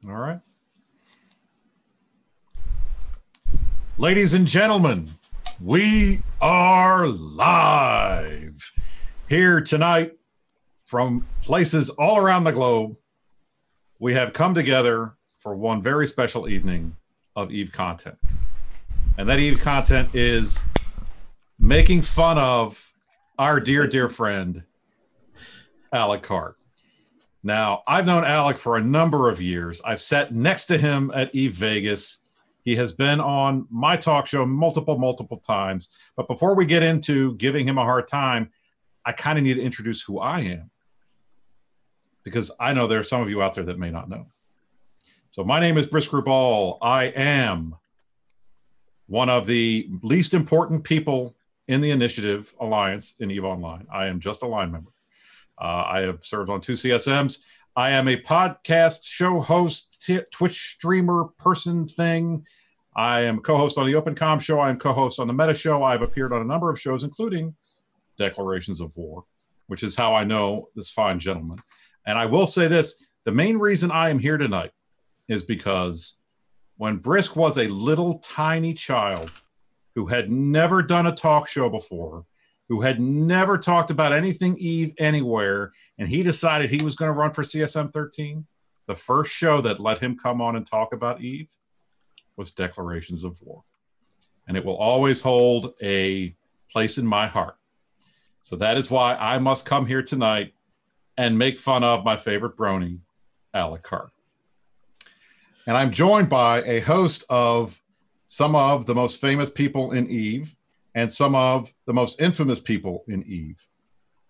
All right. Ladies and gentlemen, we are live here tonight from places all around the globe. We have come together for one very special evening of EVE content. And that EVE content is making fun of our dear, dear friend, Alec Karrde. Now, I've known Alec for a number of years. I've sat next to him at EVE Vegas. He has been on my talk show multiple times. But before we get into giving him a hard time, I kind of need to introduce who I am, because I know there are some of you out there that may not know. So my name is Brisc Rubal. I am one of the least important people in the Initiative Alliance in EVE Online. I am just a line member. I have served on 2 CSMs. I am a podcast show host, Twitch streamer person thing. I am co-host on the Open Com show. I am co-host on the Meta show. I've appeared on a number of shows, including Declarations of War, which is how I know this fine gentleman. And I will say this, the main reason I am here tonight is because when Brisc was a little tiny child who had never done a talk show before, who had never talked about anything EVE anywhere, and he decided he was going to run for CSM 13, the first show that let him come on and talk about EVE was Declarations of War. And it will always hold a place in my heart. So that is why I must come here tonight and make fun of my favorite brony, Alec Karrde. And I'm joined by a host of some of the most famous people in EVE and some of the most infamous people in EVE.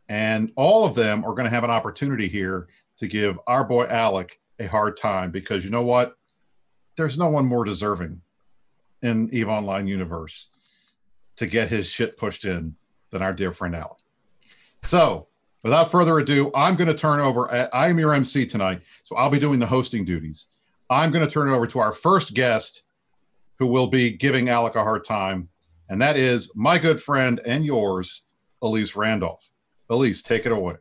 And all of them are going to have an opportunity here to give our boy Alec a hard time, because you know what? There's no one more deserving in EVE Online universe to get his shit pushed in than our dear friend Alec. So without further ado, I'm going to turn over. I am your MC tonight, so I'll be doing the hosting duties. I'm going to turn it over to our first guest, who will be giving Alec a hard time, and that is my good friend and yours, Elise Randolph. Elise, take it away.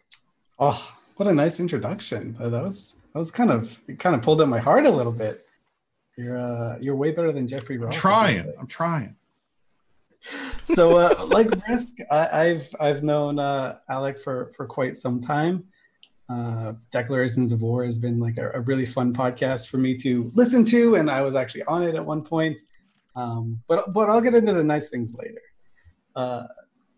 Oh, what a nice introduction. That was kind of, it kind of pulled at my heart a little bit. You're way better than Jeffrey Ross. I'm trying. So, like Brisc, I've known Alec for quite some time. Declarations of War has been like a really fun podcast for me to listen to, and I was actually on it at one point. But I'll get into the nice things later.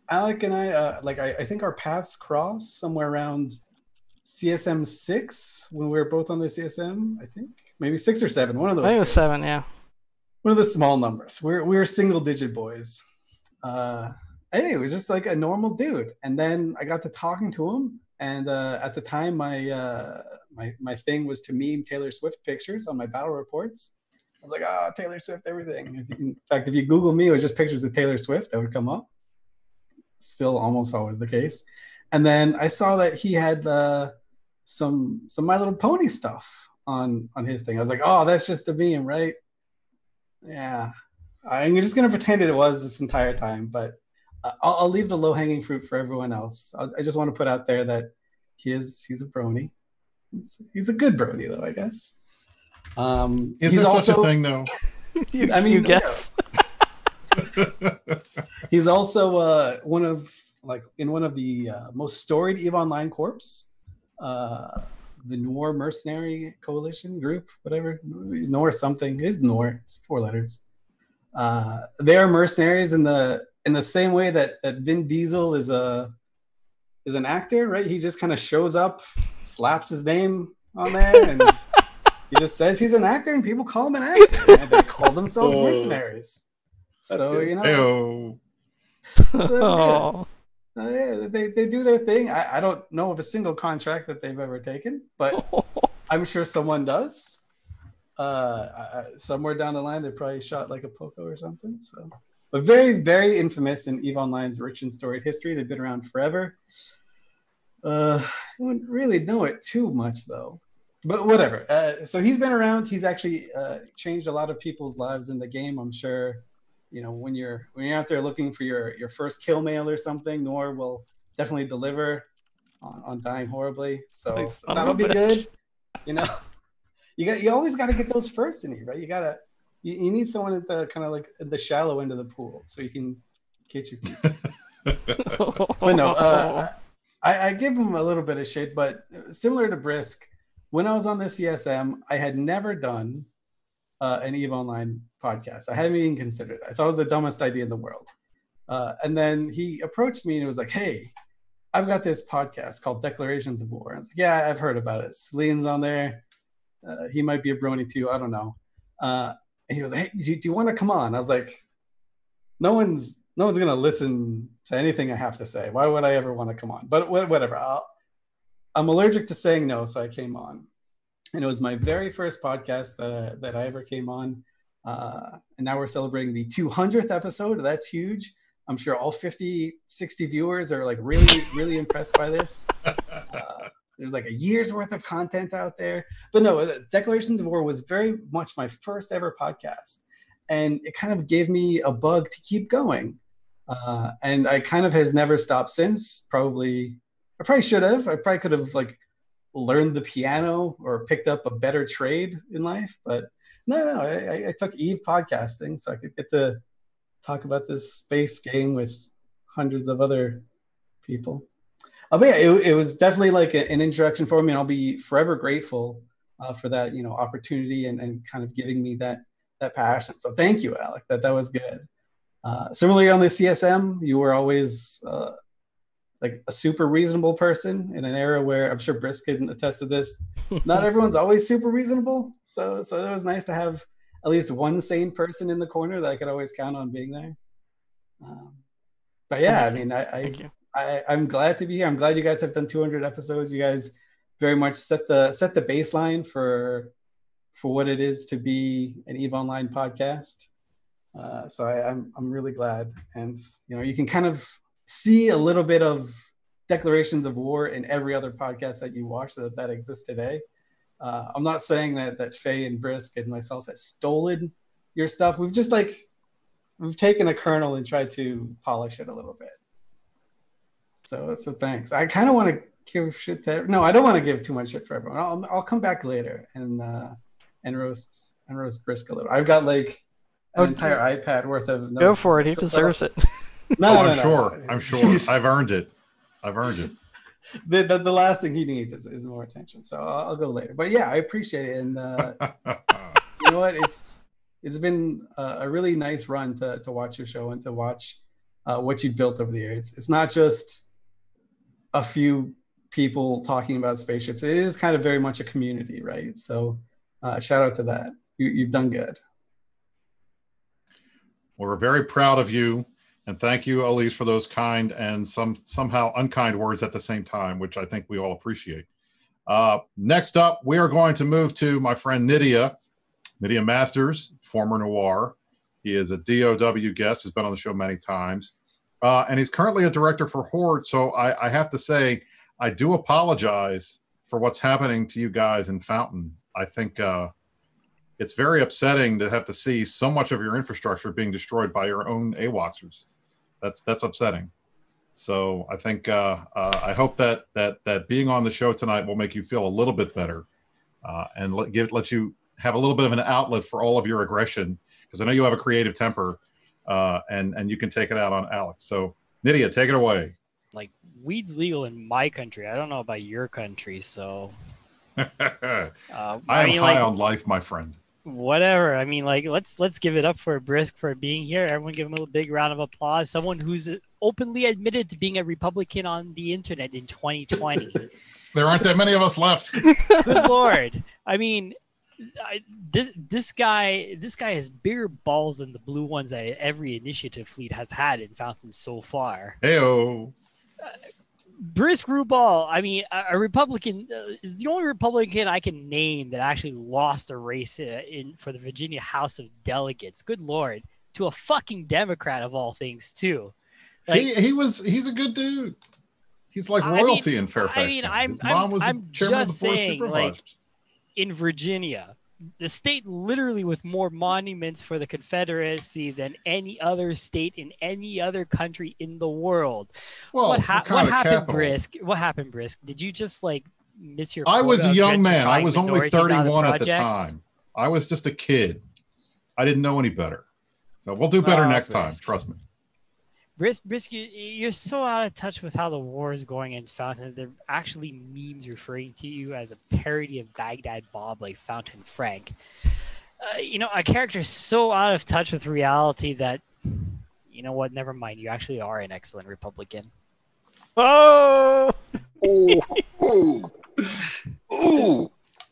Alec and I, I think our paths crossed somewhere around CSM 6 when we were both on the CSM. I think maybe 6 or 7, one of those. I think it was 7, yeah. One of the small numbers. We're single-digit boys. Hey, it was just like a normal dude, and then I got to talking to him. And at the time, my thing was to meme Taylor Swift pictures on my battle reports. I was like, oh, Taylor Swift, everything. In fact, if you Google me, it was just pictures of Taylor Swift that would come up. Still almost always the case. And then I saw that he had some My Little Pony stuff on his thing. I was like, oh, that's just a meme, right? Yeah. I'm just going to pretend it was this entire time, but I'll leave the low-hanging fruit for everyone else. I just want to put out there that he's a brony. He's a good brony, though, I guess. Is there such a thing, though? you guess. He's also one of the most storied EVE Online corps, the NOIR Mercenary Coalition group, whatever. NOIR something. It's NOIR. It's 4 letters. They are mercenaries in the same way that Vin Diesel is an actor, right? He just kind of shows up, slaps his name on there, and he just says he's an actor, and people call him an actor. And they call themselves mercenaries. So good. You know, so yeah, they do their thing. I don't know of a single contract that they've ever taken, but I'm sure someone does. Somewhere down the line, they probably shot like a Poco or something. So, but very, very infamous in EVE Online's rich and storied history. They've been around forever. I wouldn't really know it too much though, but whatever. So he's been around. He's actually changed a lot of people's lives in the game. I'm sure, you know, when you're out there looking for your first kill mail or something, NOIR will definitely deliver on dying horribly. So that'll be good. You know, You always got to get those first in you, right? You need someone at the kind of like at the shallow end of the pool so you can catch your feet. But no, I give him a little bit of shit, but similar to Brisc, when I was on the CSM, I had never done an EVE Online podcast. I hadn't even considered it. I thought it was the dumbest idea in the world. And then he approached me and he was like, hey, I've got this podcast called Declarations of War. I was like, yeah, I've heard about it. Celine's on there. He might be a brony too. I don't know. And he was like, hey, do you want to come on? I was like, no one's going to listen to anything I have to say. Why would I ever want to come on? But whatever. I'm allergic to saying no, so I came on. And it was my very first podcast that I ever came on. And now we're celebrating the 200th episode. That's huge. I'm sure all 50, 60 viewers are like really, really impressed by this. There's like a year's worth of content out there. But no, Declarations of War was very much my first ever podcast. And it kind of gave me a bug to keep going. And I kind of has never stopped since. I probably should have. I probably could have like learned the piano or picked up a better trade in life. But no, I took EVE podcasting so I could get to talk about this space game with hundreds of other people. But yeah, it was definitely like an introduction for me, and I'll be forever grateful for that, opportunity and kind of giving me that passion. So thank you, Alec. That was good. Similarly on the CSM, you were always like a super reasonable person in an era where I'm sure Brisc can attest to this. Not everyone's always super reasonable. So it was nice to have at least one sane person in the corner that I could always count on being there. But yeah, I mean, I'm glad to be here. I'm glad you guys have done 200 episodes. You guys very much set the baseline for what it is to be an EVE Online podcast. So I'm really glad. And, you can kind of see a little bit of Declarations of War in every other podcast that you watch that exists today. I'm not saying that Faye and Brisc and myself has stolen your stuff. We've just we've taken a kernel and tried to polish it a little bit. So thanks. I kind of want to give shit to. No, I don't want to give too much shit for everyone. I'll come back later and roast Brisc a little. I've got like an entire iPad worth of notes. Go for it. He deserves it. I'm sure. I've earned it. The last thing he needs is more attention. So I'll go later. But yeah, I appreciate it. And you know what? It's been a really nice run to watch your show and to watch what you've built over the years. It's not just a few people talking about spaceships. It is kind of very much a community, right? So shout out to that. You've done good. Well, we're very proud of you. And thank you, Elise, for those kind and somehow unkind words at the same time, which I think we all appreciate. Next up, we are going to move to my friend Nidia Masters, former NOIR. He is a DOW guest, has been on the show many times. And he's currently a director for HORDE. So I have to say, I do apologize for what's happening to you guys in Fountain. I think it's very upsetting to have to see so much of your infrastructure being destroyed by your own AWACSers. That's upsetting. So I think I hope that being on the show tonight will make you feel a little bit better and let you have a little bit of an outlet for all of your aggression, because I know you have a creative temper and you can take it out on Alex. So Nidia, take it away. Like, weed's legal in my country. I don't know about your country, so I am high on life, my friend. Whatever. I mean, like, let's give it up for Brisc for being here. Everyone give him a big round of applause. Someone who's openly admitted to being a Republican on the internet in 2020. There aren't that many of us left. Good Lord. I mean, this guy has bigger balls than the blue ones that every initiative fleet has had in Fountain so far. Heyo. Brisc Rubal, I mean, a Republican is the only Republican I can name that actually lost a race for the Virginia House of Delegates. Good Lord, to a fucking Democrat of all things, too. Like, he's a good dude. He's like royalty in Fairfax. I mean, His mom was I'm chairman of just the board of saying, supervisors. like, in Virginia, the state literally with more monuments for the Confederacy than any other state in any other country in the world. Well, what happened, Brisc? What happened, Brisc? Did you just like miss your. I was a quota of young man. I gentrifying was only minorities out of 31 at the projects? time. I was just a kid. I didn't know any better. So we'll do better next time. Brisc. Trust me. Brisc, you're so out of touch with how the war is going in Fountain. There are actually memes referring to you as a parody of Baghdad Bob, like Fountain Frank. A character so out of touch with reality that, you know what? Never mind. You actually are an excellent Republican. Oh! Ooh.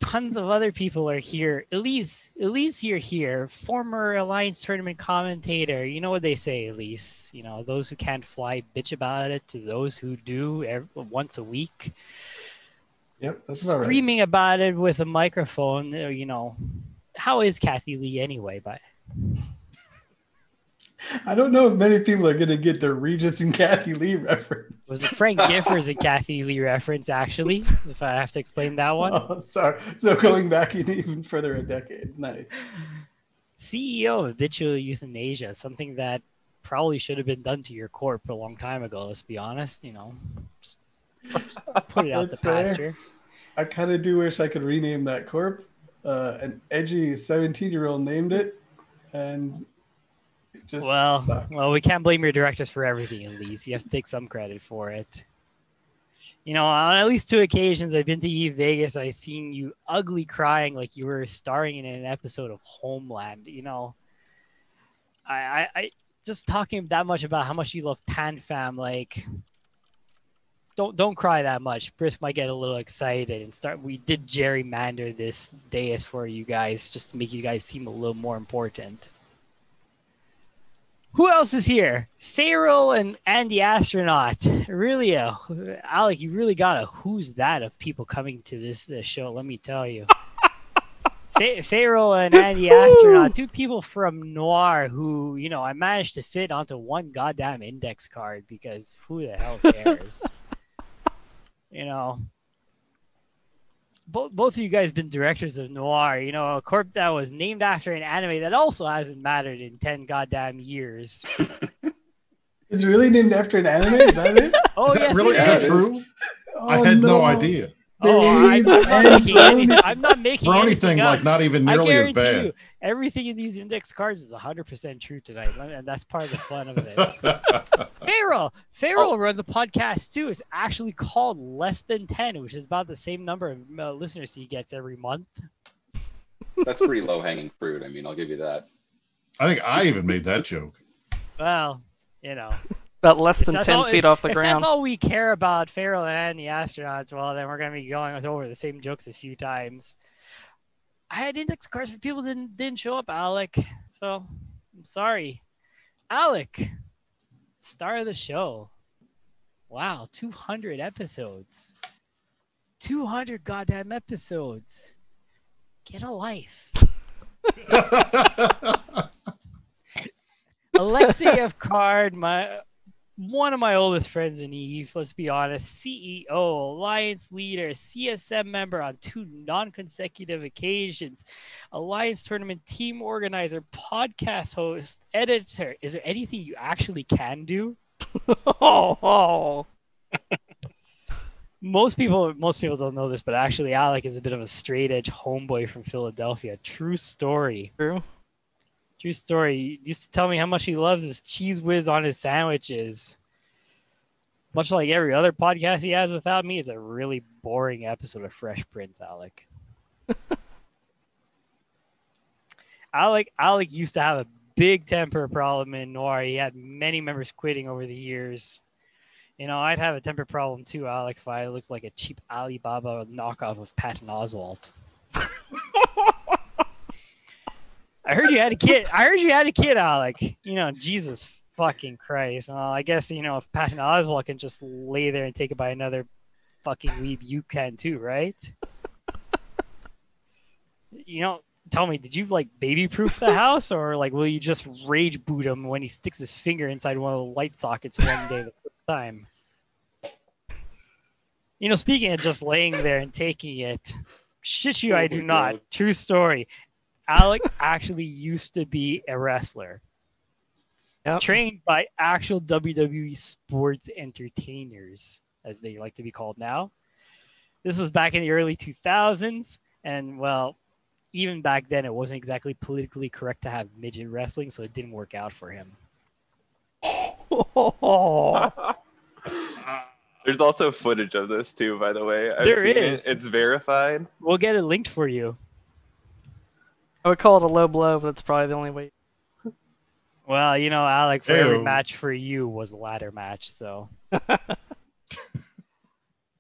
Tons of other people are here. Elise, you're here. Former Alliance tournament commentator. You know what they say, Elise. Those who can't fly bitch about it to those who do once a week. Yep, that's about right. Screaming about it with a microphone. How is Kathy Lee anyway? I don't know if many people are going to get the Regis and Kathy Lee reference. It was a Frank Giffers and Kathy Lee reference, actually, if I have to explain that one. Oh, sorry. So going back even further a decade. Nice. CEO of Habitual Euthanasia, something that probably should have been done to your corp a long time ago, let's be honest. Just put it out the pasture. I kind of do wish I could rename that corp. An edgy 17-year-old named it, and it just sucked. Well, we can't blame your directors for everything, Elise. You have to take some credit for it. On at least 2 occasions, I've been to Eve Vegas. I've seen you ugly crying like you were starring in an episode of Homeland. I just talking that much about how much you love PanFam, like. Don't cry that much. Brisc might get a little excited and start. We did gerrymander this dais for you guys just to make you guys seem a little more important. Who else is here? Fayral and the Astronaut. Really, Alec, you really got a who's that of people coming to this show. Let me tell you. Fayral and the Astronaut, 2 people from NOIR who, I managed to fit onto one goddamn index card because who the hell cares? Both of you guys been directors of NOIR, a corp that was named after an anime that also hasn't mattered in 10 goddamn years. Is it really named after an anime? Is that it? Oh, Is that yes, really? it Is that is. true? Oh, I had no idea. I'm not making For anything anything up. like not even nearly as I bad. guarantee you, everything in these index cards is 100% true tonight, and that's part of the fun of it. Fayral runs a podcast too. It's actually called Less Than 10, which is about the same number of listeners he gets every month. That's pretty low-hanging fruit. I mean, I'll give you that. I think I even made that joke. Well, About less than 10 feet off the if ground. that's all we care about, Fayral and the Astronauts, well, then we're going to be going over the same jokes a few times. I had index cards for people that didn't show up, Alec. So, I'm sorry. Alec, star of the show. Wow, 200 episodes. 200 goddamn episodes. Get a life. Alekseyev Karrde, one of my oldest friends in EVE, let's be honest, CEO, Alliance leader, CSM member on 2 non-consecutive occasions, Alliance tournament team organizer, podcast host, editor. Is there anything you actually can do? Most people don't know this, but actually Alec is a bit of a straight edge homeboy from Philadelphia. True story. True story. He used to tell me how much he loves his cheese whiz on his sandwiches. Much like every other podcast he has without me, it's a really boring episode of Fresh Prince, Alec. Alec used to have a big temper problem in NOIR. He had many members quitting over the years. I'd have a temper problem too, Alec, if I looked like a cheap Alibaba knockoff of Patton Oswalt. I heard you had a kid, Alec. Jesus fucking Christ. Well, I guess, if Patton Oswalt can just lay there and take it by another fucking weeb, you can too, right? Tell me, did you baby proof the house, or will you just rage boot him when he sticks his finger inside one of the light sockets one day the first time? Speaking of just laying there and taking it, shit you, I do not. True story. Alec actually used to be a wrestler. Yep. Trained by actual WWE sports entertainers, as they like to be called now. This was back in the early 2000s, and well, even back then, it wasn't exactly politically correct to have midget wrestling, so it didn't work out for him. There's also footage of this too, by the way. There is. It's verified. We'll get it linked for you. I would call it a low blow, but that's probably the only way. Well, you know, Alec, for every match for you was a ladder match, so.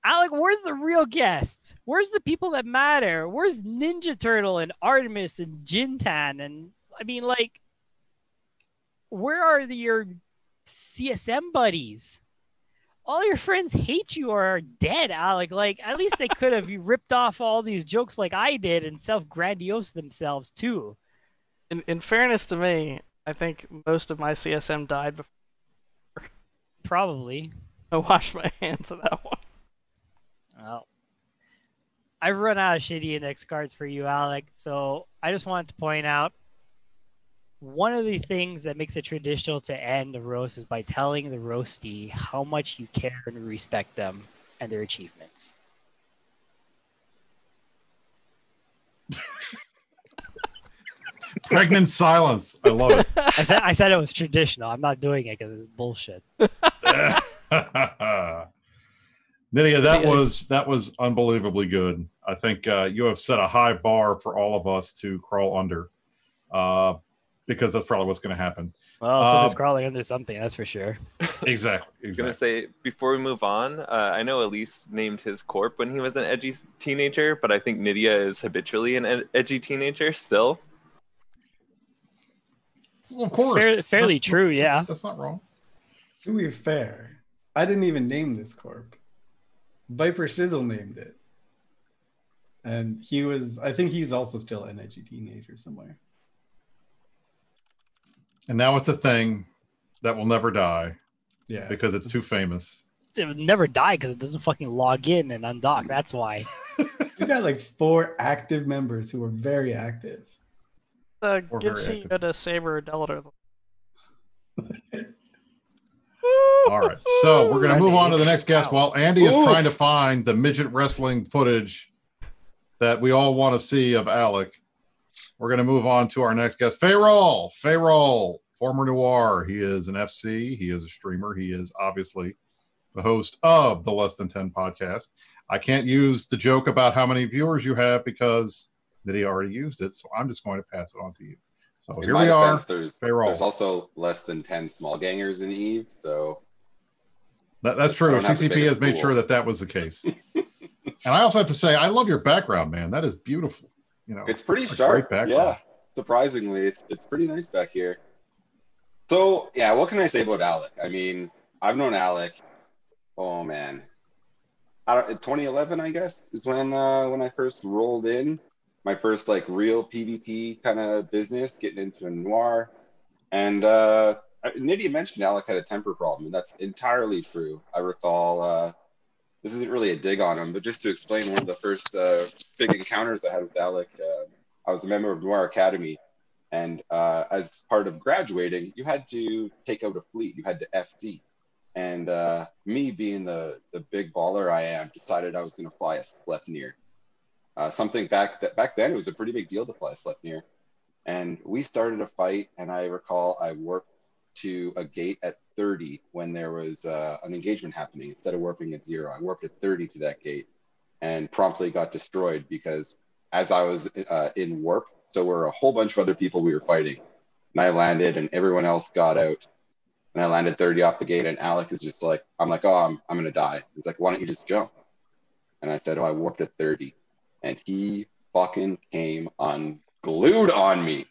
Alec, where's the real guests? Where's the people that matter? Where's Ninja Turtle and Artemis and Jintan? And I mean, like, where are your CSM buddies? All your friends hate you or are dead, Alec. Like, at least they could have ripped off all these jokes like I did and self-grandiose themselves, too. In fairness to me, I think most of my CSM died before. Probably. I washed my hands of that one. Well, I've run out of shitty index cards for you, Alec. So I just wanted to point out one of the things that makes it traditional to end the roast is by telling the roastie how much you care and respect them and their achievements. Pregnant silence. I love it. I said it was traditional. I'm not doing it because it's bullshit. Nidia, that was unbelievably good. I think you have set a high bar for all of us to crawl under, because that's probably what's going to happen. Well, someone's crawling under something, that's for sure. Exactly. I was going to say, before we move on, I know Elise named his corp when he was an edgy teenager, but I think Nidia is habitually an edgy teenager still. Well, of course. Fairly true, yeah. That's not wrong. To be fair, I didn't even name this corp. Viper Shizzle named it. And I think he's also still an edgy teenager somewhere. And now it's a thing that will never die. Yeah. Because it's too famous. It would never die because it doesn't fucking log in and undock. That's why. We got like 4 active members who are very active. Give CEO to Saber or Delator. All right, so we're going to move on to the next guest while Andy is trying to find the midget wrestling footage that we all want to see of Alec. We're going to move on to our next guest, Fayral. Fayral, former NOIR. He is an FC. He is a streamer. He is obviously the host of the Less Than 10 podcast. I can't use the joke about how many viewers you have because Nidia already used it, so I'm just going to pass it on to you. So here we are. There's Fayral. also less than 10 small gangers in Eve, so that's true. CCP has made sure that was the case. And I also have to say, I love your background, man. That is beautiful. You know, it's pretty sharp. Great yeah, surprisingly, it's pretty nice back here. So yeah, what can I say about Alec? I mean, I've known Alec. Oh man, 2011, I guess, is when I first rolled in. My first like real PvP kind of business, getting into a NOIR. And Nidia mentioned Alec had a temper problem, and that's entirely true. I recall, this isn't really a dig on him, but just to explain one of the first big encounters I had with Alec, I was a member of NOIR Academy. And as part of graduating, you had to take out a fleet. You had to FC. And me being the big baller I am, decided I was going to fly a Sleipnir. Something back then, it was a pretty big deal to fly a Sleipnir. And we started a fight, and I recall I warped to a gate at 30 when there was an engagement happening. Instead of warping at 0, I warped at 30 to that gate and promptly got destroyed because as I was in warp, so were a whole bunch of other people we were fighting. And I landed, and everyone else got out. And I landed 30 off the gate, and Alec is just like, I'm like, oh, I'm going to die. He's like, why don't you just jump? And I said, oh, I warped at 30. And he fucking came unglued on me.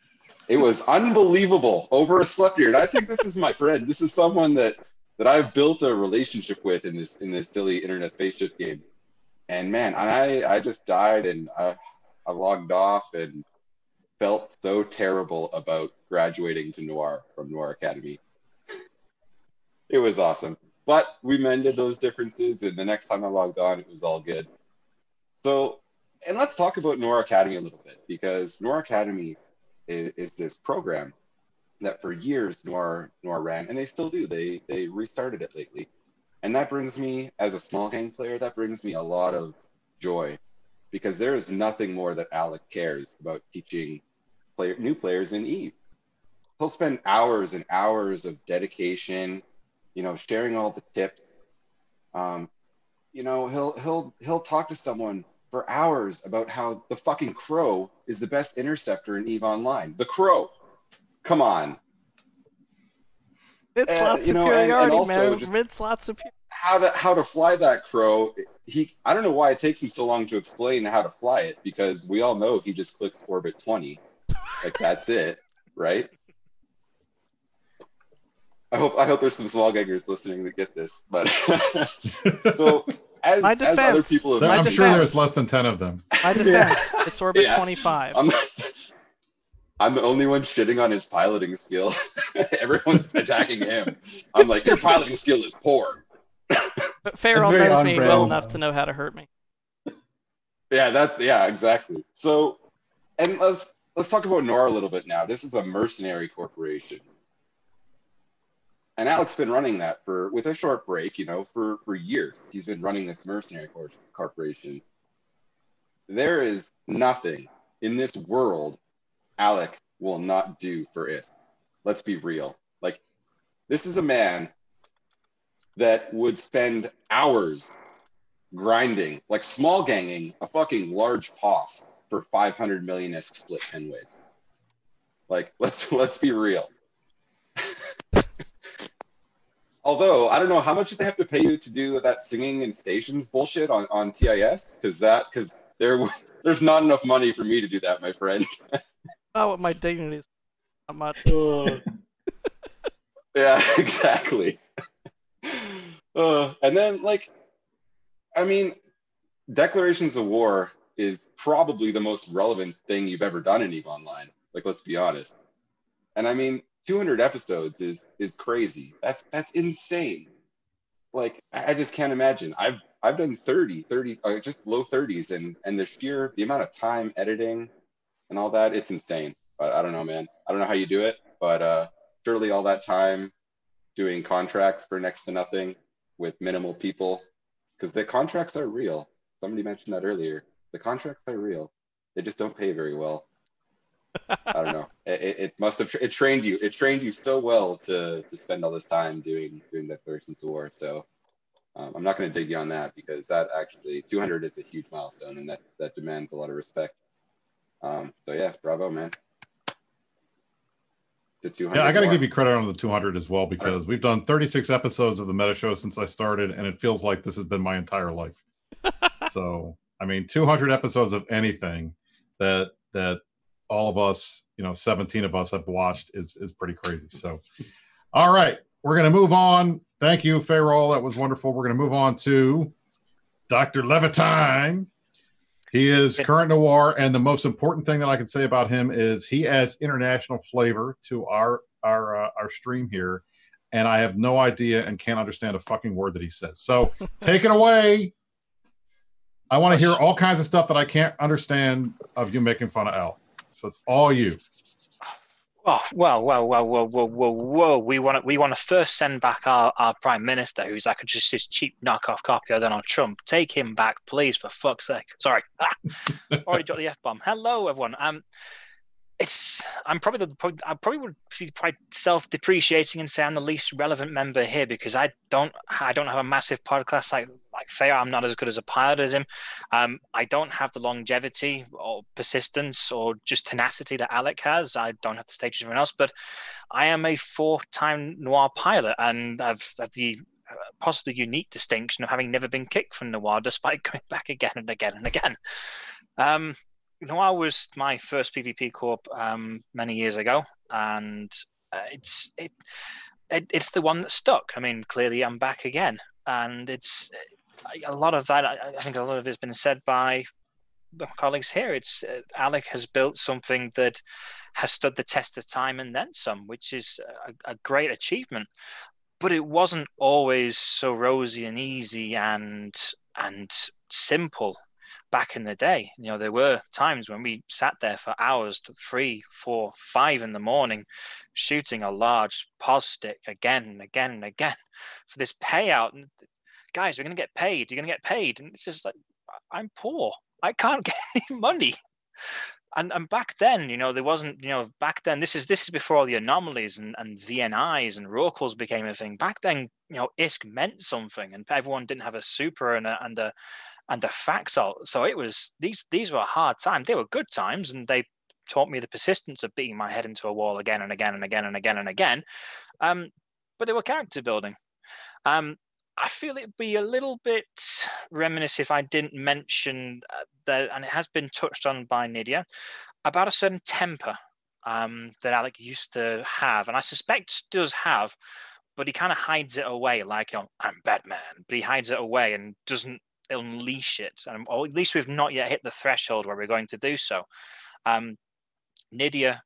It was unbelievable over a Sleipnir. And I think this is my friend. This is someone that I've built a relationship with in this silly internet spaceship game. And man, I just died, and I logged off and felt so terrible about graduating to NOIR from NOIR Academy. It was awesome. But we mended those differences, and the next time I logged on, it was all good. So, and let's talk about NOIR Academy a little bit, because NOIR Academy is this program that for years NOIR ran, and they still do. They restarted it lately. And that brings me, as a small gang player, that brings me a lot of joy, because there is nothing more that Alec cares about teaching new players in EVE. He'll spend hours and hours of dedication, sharing all the tips. He'll talk to someone for hours about how the fucking Crow is the best interceptor in EVE Online. The Crow, come on. Mid-slot superiority, and also man. just Mid-slot superiority. How to fly that Crow. I don't know why it takes him so long to explain how to fly it, because we all know he just clicks orbit 20. Like, that's it, right? I hope there's some small gaggers listening that get this, but so as other people have, I'm sure there's less than 10 of them. My defense, it's orbit 25. I'm the only one shitting on his piloting skill. Everyone's attacking him. I'm like, your piloting skill is poor. But Fayral knows me well enough to know how to hurt me. Yeah, exactly. So, and let's talk about NOIR a little bit now. This is a mercenary corporation. And Alec's been running that with a short break, for years. He's been running this mercenary corporation. There is nothing in this world Alec will not do for IST. Let's be real. Like, this is a man that would spend hours grinding, like small ganging a fucking large POS for 500 million ISK split 10 ways. Like, let's be real. Although, I don't know, how much did they have to pay you to do that singing in stations bullshit on TIS? Because there's not enough money for me to do that, my friend. Not what my dignity is. Not much. Yeah, exactly. And then, declarations of war is probably the most relevant thing you've ever done in EVE Online. Like, let's be honest. And 200 episodes is crazy. That's insane. Like, I just can't imagine. I've done 30, just low 30s, and the amount of time editing and all that, it's insane. But I don't know, man. I don't know how you do it, but surely all that time doing contracts for next to nothing with minimal people, because the contracts are real. Somebody mentioned that earlier. The contracts are real. They just don't pay very well. I don't know. It must have trained you. It trained you so well to spend all this time doing declarations of war. So I'm not going to dig you on that, because that actually 200 is a huge milestone, and that demands a lot of respect. So yeah, bravo, man. To 200. Yeah, I got to give you credit on the 200 as well, because we've done 36 episodes of the Meta Show since I started, and it feels like this has been my entire life. So 200 episodes of anything that all of us, 17 of us have watched is pretty crazy. So, all right, we're going to move on. Thank you, Fayral. That was wonderful. We're going to move on to Dr. Laevateinn. He is current NOIR, and the most important thing that I can say about him is he adds international flavor to our stream here, and I have no idea and can't understand a fucking word that he says. So take it away. I want to hear all kinds of stuff that I can't understand of you making fun of Al. So it's all you. Oh, whoa. We want to first send back our Prime Minister, who's like just this cheap knockoff copy of Donald Trump. Take him back, please, for fuck's sake. Sorry. Already dropped the F-bomb. Hello, everyone. I probably would be quite self-depreciating and say I'm the least relevant member here, because I don't have a massive podcast like Fayral. I'm not as good as a pilot as him. I don't have the longevity or persistence or just tenacity that Alec has. I don't have the stages of everyone else, but I am a 4-time NOIR pilot, and I've had the possibly unique distinction of having never been kicked from NOIR despite coming back again and again and again. NOIR was my first PvP corp many years ago, and it's the one that stuck. Clearly I'm back again, and it's a lot of that. I think a lot of it has been said by my colleagues here. It's Alec has built something that has stood the test of time and then some, which is a great achievement. But it wasn't always so rosy and easy and simple. Back in the day, there were times when we sat there for hours to 3, 4, 5 in the morning, shooting a large pos stick again and again and again for this payout. And guys, we're going to get paid. You're going to get paid. And it's just like, I'm poor. I can't get any money. And back then, there wasn't, back then, this is before all the anomalies and VNIs and Rorquals became a thing. Back then, ISK meant something, and everyone didn't have a super and a Faxalt. So it was, these were hard times. They were good times, and they taught me the persistence of beating my head into a wall again and again and again and again and again. But they were character building. I feel it'd be a little bit reminiscent if I didn't mention that, and it has been touched on by Nidia, about a certain temper that Alec used to have, and I suspect does have, but he kind of hides it away, like, I'm Batman, but he hides it away and doesn't unleash it, or at least we've not yet hit the threshold where we're going to do so. Nidia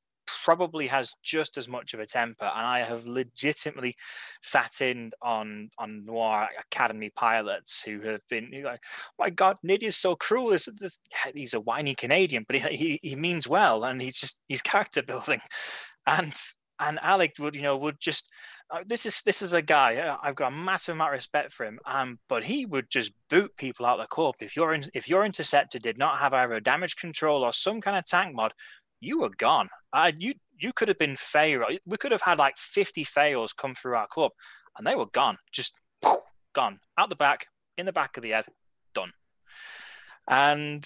probably has just as much of a temper, and I have legitimately sat in on Noir Academy pilots who have been like, my God, Nidia's so cruel. He's a whiny Canadian, but he means well, and he's character building, and Alec would just this is a guy I've got a massive amount of respect for him, but he would just boot people out of the corp if your interceptor did not have either a damage control or some kind of tank mod. You were gone. You could have been Fayral. We could have had like 50 Fayrals come through our club, and they were gone. Just gone out the back, in the back of the head, done. And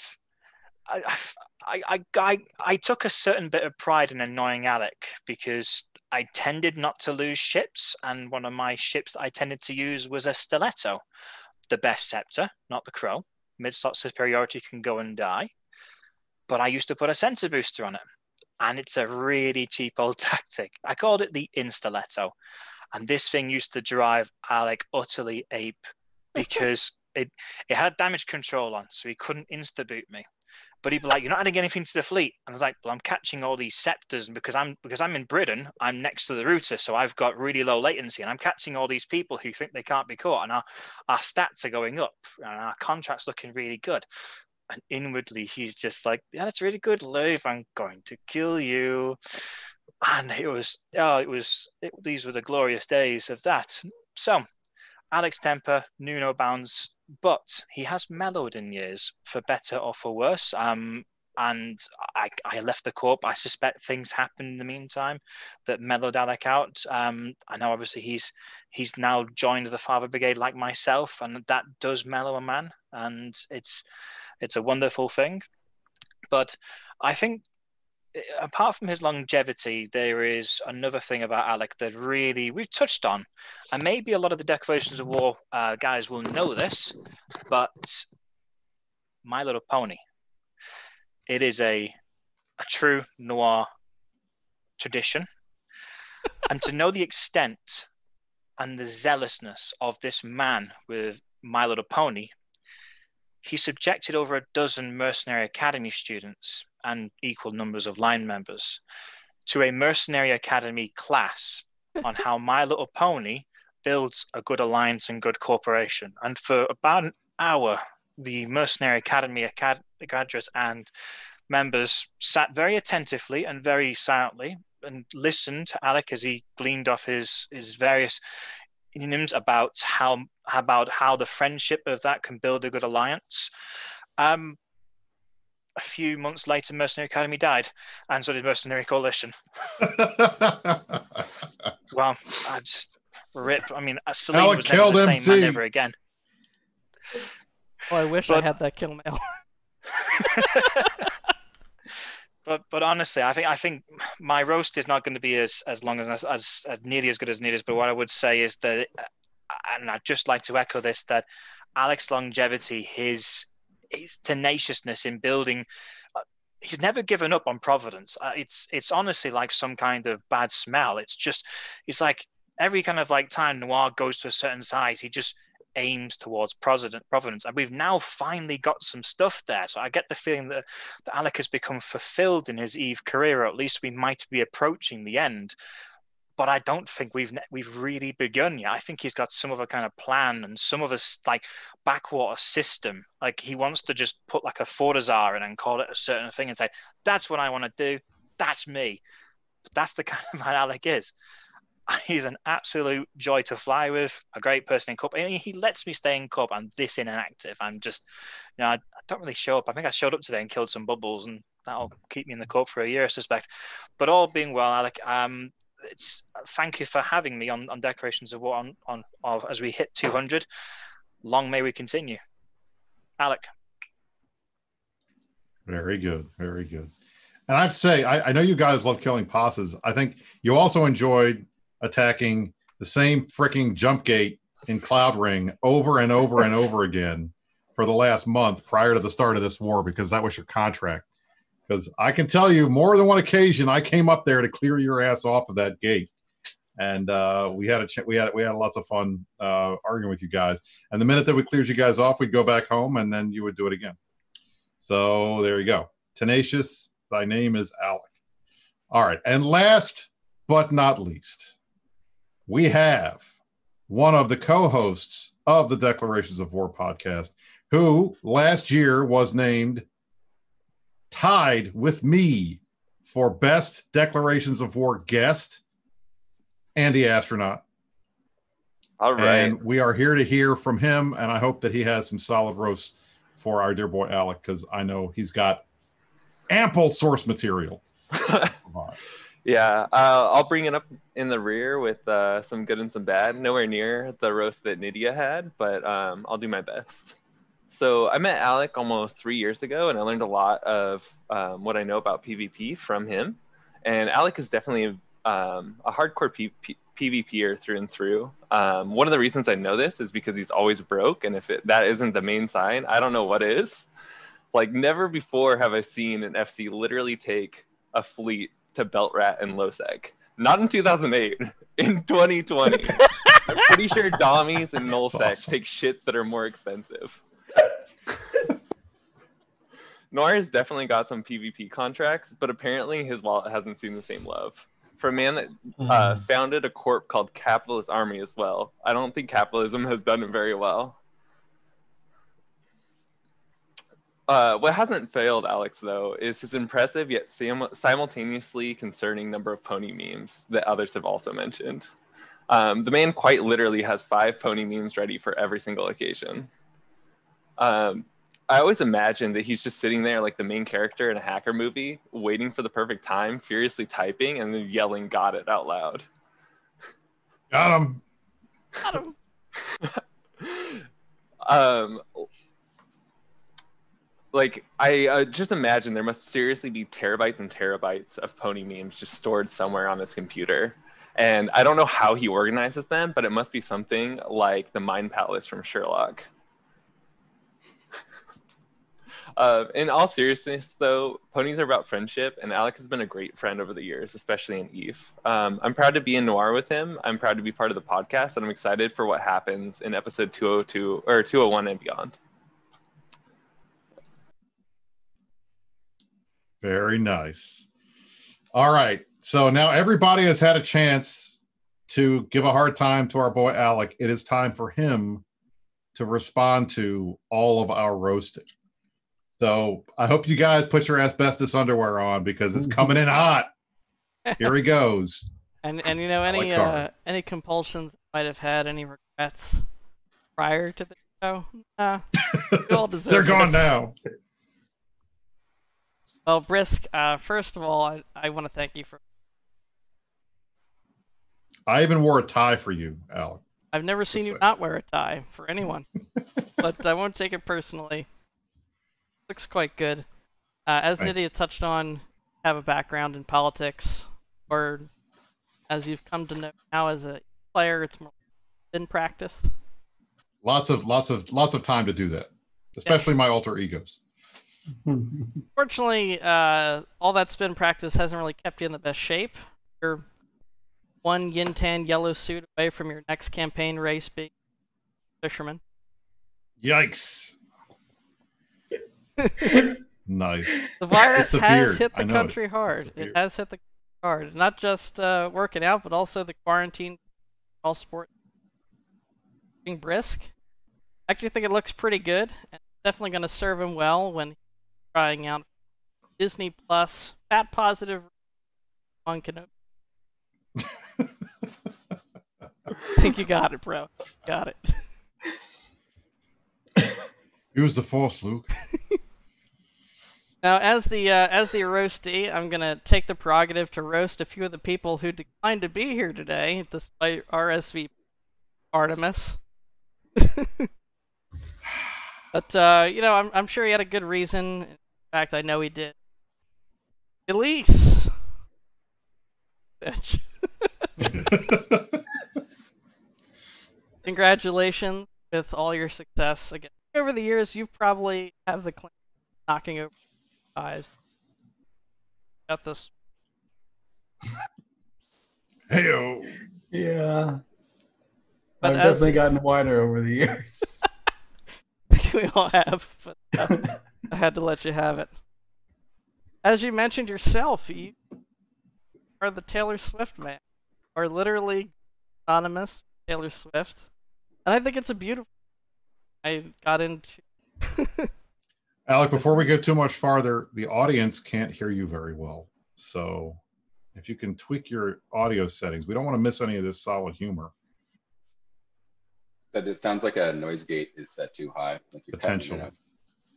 I took a certain bit of pride in annoying Alec because I tended not to lose ships, and one of my ships that I tended to use was a Stiletto, the best scepter, not the Crow. Mid-slot superiority can go and die. But I used to put a sensor booster on it, and it's a really cheap old tactic. I called it the Instaletto, and this thing used to drive Alec utterly ape because it had damage control on, so he couldn't insta-boot me. But he'd be like, "You're not adding anything to the fleet." And I was like, "Well, I'm catching all these scepters, and because I'm in Britain, I'm next to the router, so I've got really low latency, and I'm catching all these people who think they can't be caught, and our stats are going up, and our contract's looking really good." And inwardly, he's just like, "Yeah, that's really good, Laev. I'm going to kill you." And these were the glorious days of that. So, Alex temper knew no bounds, but he has mellowed in years, for better or for worse. And I left the corp. I suspect things happened in the meantime that mellowed Alec out. I know obviously he's now joined the Father Brigade like myself, and that does mellow a man, and it's a wonderful thing. But I think apart from his longevity, there is another thing about Alec that really we've touched on, and maybe a lot of the Declarations of War guys will know this, but My Little Pony. It is a true noir tradition. And to know the extent and the zealousness of this man with My Little Pony, he subjected over a dozen Mercenary Academy students and equal numbers of line members to a Mercenary Academy class on how My Little Pony builds a good alliance and good corporation. And for about an hour, the Mercenary Academy graduates and members sat very attentively and very silently and listened to Alec as he gleaned off his various enonyms about how the friendship of that can build a good alliance. A few months later, Mercenary Academy died, and so did Mercenary Coalition. Well, I just rip. I mean, Salim was never the same man ever again. Well, I wish I had that kill mail. But honestly, I think my roast is not going to be as long as nearly as good as Nidia's. But what I would say is that, and I'd just like to echo this, that Alec's longevity, his tenaciousness in building, he's never given up on Providence. It's honestly like some kind of bad smell. It's like every kind of like time Noir goes to a certain size, he just aims towards Providence, and we've now finally got some stuff there. So I get the feeling that Alec has become fulfilled in his Eve career, or at least we might be approaching the end. But I don't think we've really begun yet. I think he's got some of a kind of plan and some of a like backwater system. Like he wants to just put like a Fortizar in and call it a certain thing and say, "That's what I want to do. That's me." But that's the kind of man Alec is. He's an absolute joy to fly with, a great person in cup. And he lets me stay in cup. I'm this inactive. I'm just, I don't really show up. I think I showed up today and killed some bubbles, and that'll keep me in the cup for a year, I suspect. But all being well, Alec, thank you for having me on Decorations of War as we hit 200. Long may we continue. Alec. Very good. Very good. And I have to say, I know you guys love killing posses. I think you also enjoyed attacking the same freaking jump gate in Cloud Ring over and over and over again for the last month prior to the start of this war, because that was your contract. Because I can tell you, more than one occasion, I came up there to clear your ass off of that gate, and we had lots of fun arguing with you guys. And the minute that we cleared you guys off, we'd go back home, and then you would do it again. So there you go. Tenacious, thy name is Alec. All right, and last but not least, we have one of the co-hosts of the Declarations of War podcast, who last year was named tied with me for best Declarations of War guest and the Astronaut. All right. And we are here to hear from him, and I hope that he has some solid roasts for our dear boy Alec, because I know he's got ample source material. Yeah, I'll bring it up in the rear with some good and some bad. Nowhere near the roast that Nidia had, but I'll do my best. So I met Alec almost 3 years ago, and I learned a lot of what I know about PvP from him. And Alec is definitely a hardcore PvPer through and through. One of the reasons I know this is because he's always broke, and if that isn't the main sign, I don't know what is. Like, never before have I seen an FC literally take a fleet to Belt Rat and Losec. Not in 2008, in 2020. I'm pretty sure Dommies and Nullsec take shits that are more expensive. NOIR has definitely got some PvP contracts, but apparently his wallet hasn't seen the same love. For a man that founded a corp called Capitalist Army as well, I don't think capitalism has done it very well. What hasn't failed Alex, though, is his impressive yet simultaneously concerning number of pony memes that others have also mentioned. The man quite literally has 5 pony memes ready for every single occasion. I always imagine that he's just sitting there like the main character in a hacker movie, waiting for the perfect time, furiously typing, and then yelling "got it" out loud. Got him. Got him. Like, I just imagine there must seriously be terabytes and terabytes of pony memes just stored somewhere on his computer. And I don't know how he organizes them, but it must be something like the Mind Palace from Sherlock. In all seriousness, though, ponies are about friendship, and Alec has been a great friend over the years, especially in EVE. I'm proud to be in Noir with him. I'm proud to be part of the podcast, and I'm excited for what happens in episode 202 or 201 and beyond. Very nice. All right. So now everybody has had a chance to give a hard time to our boy Alec. It is time for him to respond to all of our roasting. So I hope you guys put your asbestos underwear on, because it's coming in hot. Here he goes. And you know, any compulsions might have had, any regrets prior to the show? We all deserve They're gone this. now. Well, Brisc, first of all, I want to thank you for... I even wore a tie for you, Alec. I've never seen you not wear a tie for anyone, but I won't take it personally. Looks quite good. As Nidia touched on, have a background in politics, or as you've come to know now as a player, it's more in practice. Lots of time to do that, especially my alter egos. Fortunately, all that spin practice hasn't really kept you in the best shape. You're one yin tan yellow suit away from your next campaign race being fisherman. Yikes. Nice. The virus has beard. hit the country hard. It has hit the country hard. Not just working out, but also the quarantine, all sport. Being Brisc. I actually think it looks pretty good. And definitely going to serve him well when he's trying out Disney Plus, fat positive on Kenobi. think you got it, bro. Got it. Use the force, Luke. Now, as the roastee, I'm gonna take the prerogative to roast a few of the people who declined to be here today, despite RSVP Artemis. But you know, I'm sure he had a good reason. In fact, I know he did. Elise. Bitch. Congratulations with all your success. Again, over the years, you probably have the claim of knocking over eyes. Got this. Heyo. Yeah. But I've definitely gotten wider over the years. We all have, but I had to let you have it. As you mentioned yourself, you are the Taylor Swift man, or literally anonymous Taylor Swift, and I think it's a beautiful. I got into. Alec, before we get too much farther, the audience can't hear you very well. So if you can tweak your audio settings, we don't want to miss any of this solid humor. That it sounds like a noise gate is set too high. Like you're Potentially.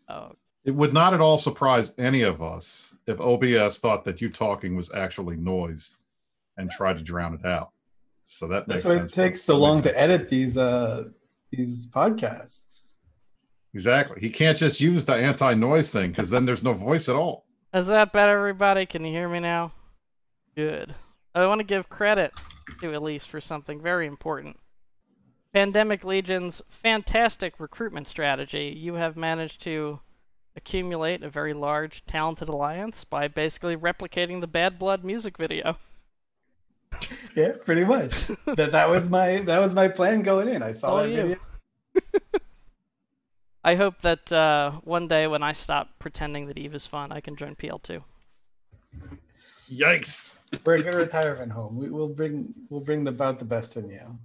Oh, It would not at all surprise any of us if OBS thought that you talking was actually noise and tried to drown it out. So that makes That's why sense. it takes so long to edit these podcasts. Exactly. He can't just use the anti-noise thing because then there's no voice at all. is that better, everybody? Can you hear me now? Good. I want to give credit to Elise for something very important. Pandemic Legion's fantastic recruitment strategy. You have managed to accumulate a very large, talented alliance by basically replicating the Bad Blood music video. Yeah, pretty much. that was my plan going in. I saw that video. I hope that one day when I stop pretending that Eve is fun, I can join PL2. Yikes! We're a good retirement home. We'll bring about the best in you.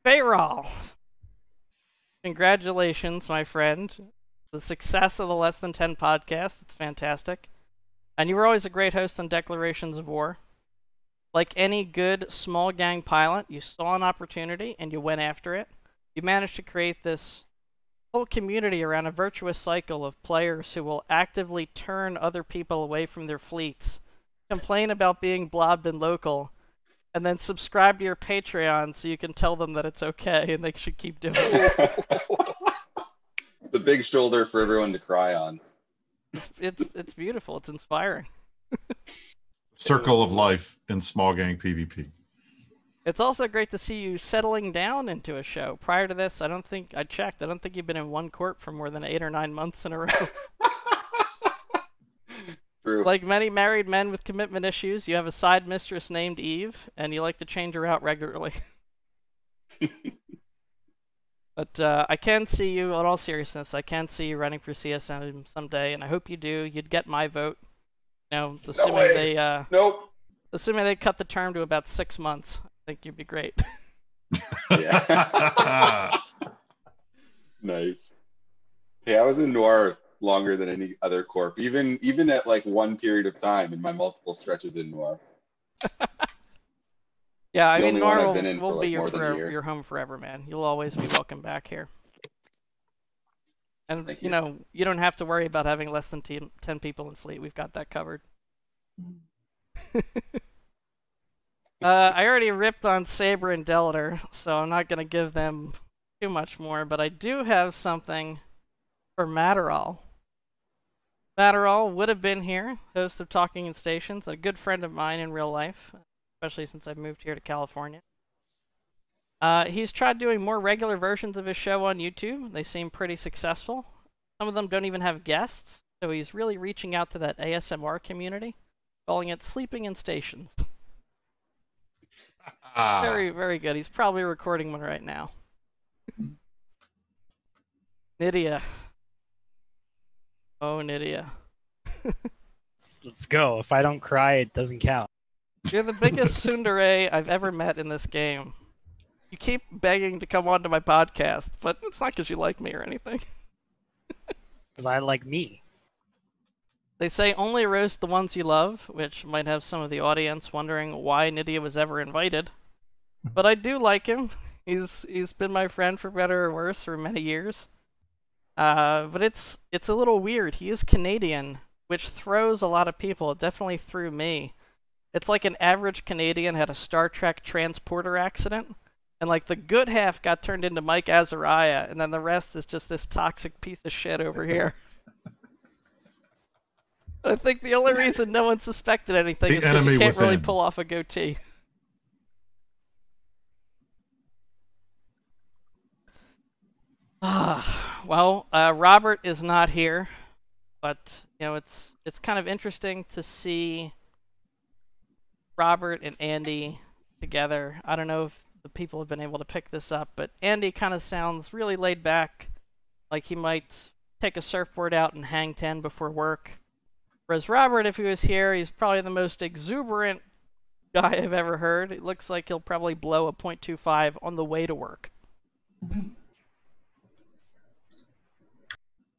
Fayral, congratulations, my friend. The success of the Less Than 10 podcast. It's fantastic. And you were always a great host on Declarations of War. Like any good small gang pilot, you saw an opportunity and you went after it. You managed to create this whole community around a virtuous cycle of players who will actively turn other people away from their fleets, complain about being blobbed and local, and then subscribe to your Patreon so you can tell them that it's okay and they should keep doing it. The big shoulder for everyone to cry on. It's beautiful. It's inspiring. Circle of life in small gang PvP. It's also great to see you settling down into a show. Prior to this, I don't think you've been in one corp for more than 8 or 9 months in a row. True. Like many married men with commitment issues, you have a side mistress named Eve, and you like to change her out regularly. But I can see you, in all seriousness, I can see you running for CSM someday, and I hope you do. You'd get my vote. You know, assuming they cut the term to about 6 months, I think you'd be great. Yeah. Nice. Hey, I was in Noir longer than any other corp, even at like one period of time in my multiple stretches in Noir. Yeah, I The mean, only one Noir I've been in will for, be like, your, more than a year. your home forever, man. You'll always be welcome back here. And, Thank you you. know, you don't have to worry about having less than 10 people in fleet. We've got that covered. I already ripped on Saber and Delator, so I'm not going to give them too much more, but I do have something for Matterall. Matterall would have been here, host of Talking in Stations, a good friend of mine in real life, especially since I moved here to California. He's tried doing more regular versions of his show on YouTube. They seem pretty successful. Some of them don't even have guests, so he's really reaching out to that ASMR community, calling it Sleeping in Stations. Very, very good. He's probably recording one right now. Nidia. Oh, Nidia. Let's go. If I don't cry, it doesn't count. You're the biggest tsundere I've ever met in this game. You keep begging to come onto my podcast, but it's not because you like me or anything. Because I like me. They say only roast the ones you love, which might have some of the audience wondering why Nidia was ever invited. but I do like him. He's been my friend for better or worse for many years. But it's a little weird. He is Canadian, which throws a lot of people. It definitely threw me. It's like an average Canadian had a Star Trek transporter accident, and like the good half got turned into Mike Azariah, and then the rest is just this toxic piece of shit over here. I think the only reason no one suspected anything is because you can't really pull off a goatee. Well, Robert is not here, but you know it's kind of interesting to see Robert and Andy together. I don't know if the people have been able to pick this up, but Andy kind of sounds really laid back, like he might take a surfboard out and hang 10 before work. Whereas Robert, if he was here, he's probably the most exuberant guy I've ever heard. It looks like he'll probably blow a .25 on the way to work.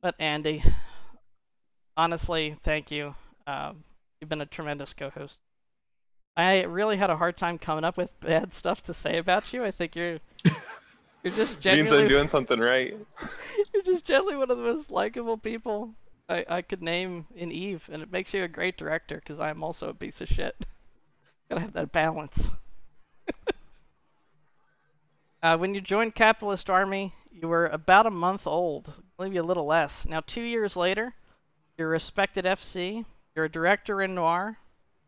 But Andy, honestly, thank you. You've been a tremendous co-host. I really had a hard time coming up with bad stuff to say about you. I think you're just genuinely... means I'm doing something right. You're just generally one of the most likable people I could name in Eve, and it makes you a great director, because I'm also a piece of shit. Gotta have that balance. When you joined Capitalist Army, you were about a month old, maybe a little less. Now, 2 years later, you're a respected FC, you're a director in NOIR,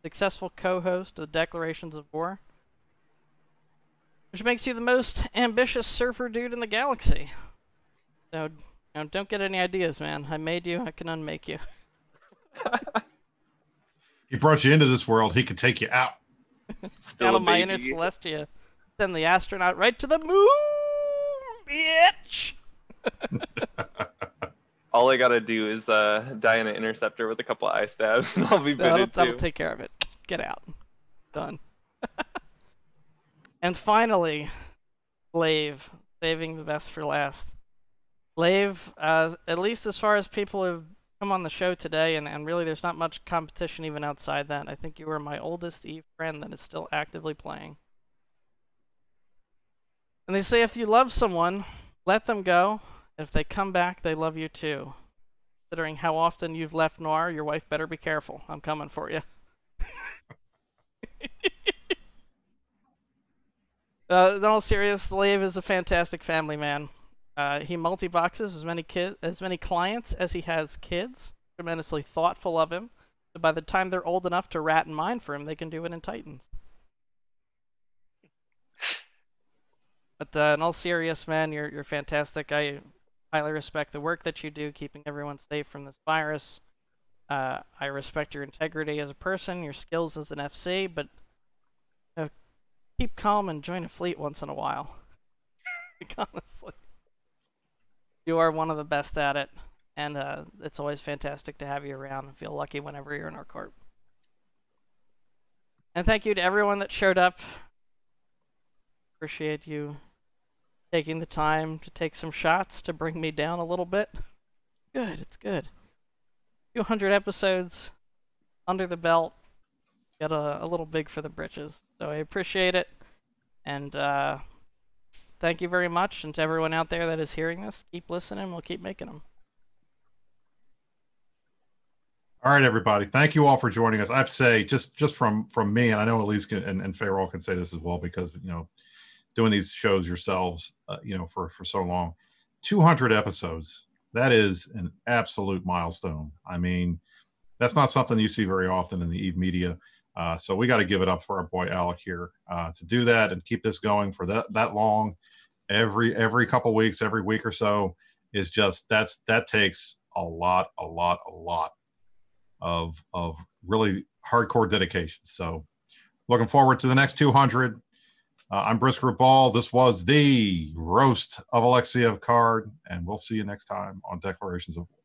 successful co-host of the Declarations of War, which makes you the most ambitious surfer dude in the galaxy. So, you know, don't get any ideas, man. I made you, I can unmake you. He brought you into this world, he could take you out. Out of my inner celestia. Send the astronaut right to the moon, bitch! All I gotta do is die in an interceptor with a couple of eye stabs, and I'll be bitted too. That'll take care of it. Get out. Done. And finally, Laev, saving the best for last. Laev, at least as far as people who've come on the show today, and really there's not much competition even outside that. I think you are my oldest Eve friend that is still actively playing. And they say if you love someone, let them go. If they come back, they love you too. Considering how often you've left NOIR, your wife better be careful. I'm coming for you. In all seriousness, Laev is a fantastic family man. He multi-boxes as many clients as he has kids. Tremendously thoughtful of him. So by the time they're old enough to rat and mine for him, they can do it in Titans. But in all seriousness, man, you're fantastic. I highly respect the work that you do, keeping everyone safe from this virus. I respect your integrity as a person, your skills as an FC, but keep calm and join a fleet once in a while. Honestly. You are one of the best at it, and it's always fantastic to have you around and feel lucky whenever you're in our corp. And thank you to everyone that showed up. Appreciate you taking the time to take some shots to bring me down a little bit. Good, it's good. 200 episodes under the belt. Got a little big for the britches. So I appreciate it. And thank you very much. And to everyone out there that is hearing this, keep listening. We'll keep making them. All right, everybody. Thank you all for joining us. I have to say, just from me, and I know Elise and Fayral can say this as well, because, you know, doing these shows yourselves, you know, for so long, 200 episodes, that is an absolute milestone. I mean, that's not something you see very often in the Eve media. So we got to give it up for our boy Alec here to do that and keep this going for that long. Every couple weeks, every week or so is just that takes a lot of really hardcore dedication. So looking forward to the next 200. I'm Brisc Rubal. This was the roast of Alekseyev Karrde, and we'll see you next time on Declarations of War.